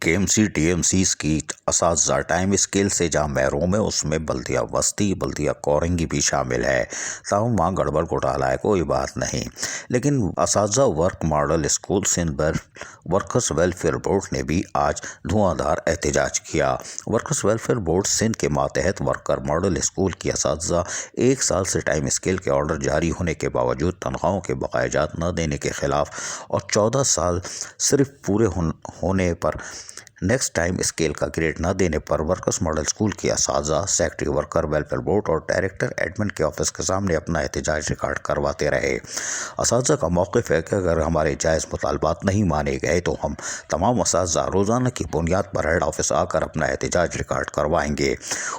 KMC टीएमसीज की असातिज़ा time scale से जहाँ महरूम है उसमें बल्दिया वस्ती बल्दिया कोरंगी भी शामिल है। ताहम वहाँ गड़बड़ घोटाला है, कोई बात नहीं। लेकिन असातिज़ा work model school Sindh workers welfare board ने भी आज धुआंधार एहतजाज किया। वर्कर्स वेलफेयर बोर्ड सिंध के मातहत वर्कर मॉडल स्कूल की असातिज़ा 1 साल से टाइम स्केल के ऑर्डर जारी होने के बावजूद तनख्वाहों के बकायाजात न देने के खिलाफ और 14 साल सिर्फ पूरे होने पर नेक्स्ट टाइम स्केल का ग्रेड न देने पर वर्कर्स मॉडल स्कूल की असातिज़ा सेक्रेटरी वर्कर वेलफेयर बोर्ड और डायरेक्टर एडमिन के ऑफिस के सामने अपना एहतजाज रिकॉर्ड करवाते रहे। असातिज़ा का मौक़िफ़ है कि अगर हमारे जायज़ मुतालबात नहीं माने गए तो हम तमाम असातिज़ा रोज़ाना की बुनियाद पर हेड ऑफिस आकर अपना एहतजाज रिकॉर्ड करवाएंगे।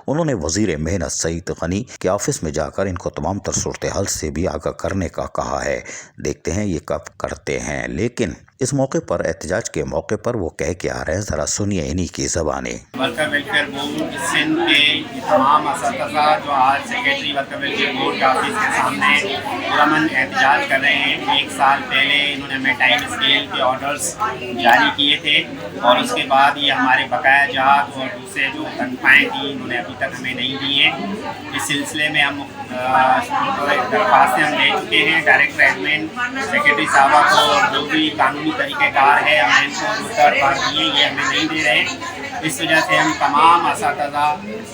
उन्होंने वज़ीर मेहनत सईद गनी के ऑफिस में जाकर इनको तमाम तर सूरत हाल से भी आगाह करने का कहा है। देखते हैं ये कब करते हैं। लेकिन इस मौके पर एहतजाज के मौके पर वो कह के आ रहे हैं, ज़रा सुनिए इन्हीं की ज़बानी। वर्कर वेलफेयर बोर्ड सिंध के तमाम असातिज़ा जो आज सेक्रेटरी वर्कर वेलफेयर बोर्ड के ऑफिस के सामने पुरअमन एहतजाज कर रहे हैं। 1 साल पहले इन्होंने हमें टाइम स्केल के ऑर्डर्स जारी किए थे और उसके बाद ये हमारे बकाया जात और दूसरे जो तनख्वाहें थी इन्होंने अभी तक हमें नहीं दी हैं। इस सिलसिले में हम दरख्वास्तें हम दे चुके हैं डायरेक्टर एडमिन सेक्रेटरी साहबा को, जो भी कानूनी तरीक़ेकार है हमने इनको थर्ड पार्टी दिए, ये हमें नहीं दे रहे। इस वजह से हम तमाम असातिज़ा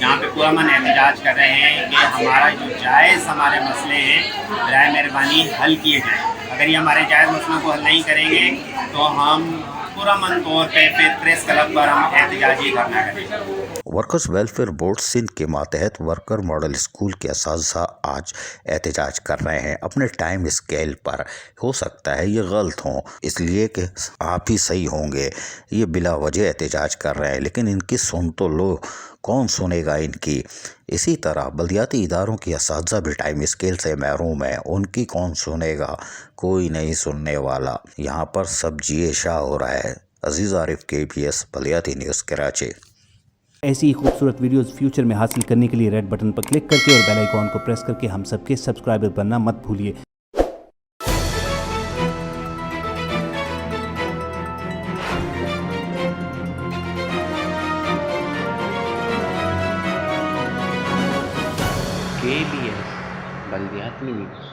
यहाँ पे पुरअमन एहतजाज कर रहे हैं कि हमारा जो जायज़ हमारे मसले हैं बराए मेहरबानी हल किए जाएँ। अगर ये हमारे जायज़ मसलों को हल नहीं करेंगे तो हम पुरअमन तौर पे फिर प्रेस क्लब पर हम एहतजाज ही करना करेंगे। वर्कर्स वेलफेयर बोर्ड सिंध के मातहत वर्कर मॉडल स्कूल के असातिज़ा आज एहतजाज कर रहे हैं अपने टाइम स्केल पर। हो सकता है ये गलत हों, इसलिए कि आप ही सही होंगे, ये बिला वजह एहतजाज कर रहे हैं, लेकिन इनकी सुन तो लो, कौन सुनेगा इनकी। इसी तरह बल्दियाती इदारों की असातिज़ा भी टाइम स्केल से महरूम है, उनकी कौन सुनेगा, कोई नहीं सुनने वाला। यहाँ पर सब जिए शाह हो रहा है। अजीज़ आरिफ, KBS बल्दियाती न्यूज़, कराची। ऐसी ही खूबसूरत वीडियोस फ्यूचर में हासिल करने के लिए रेड बटन पर क्लिक करके और बेल आइकॉन को प्रेस करके हम सबके सब्सक्राइबर बनना मत भूलिए। KBS बल्दियाती न्यूज़।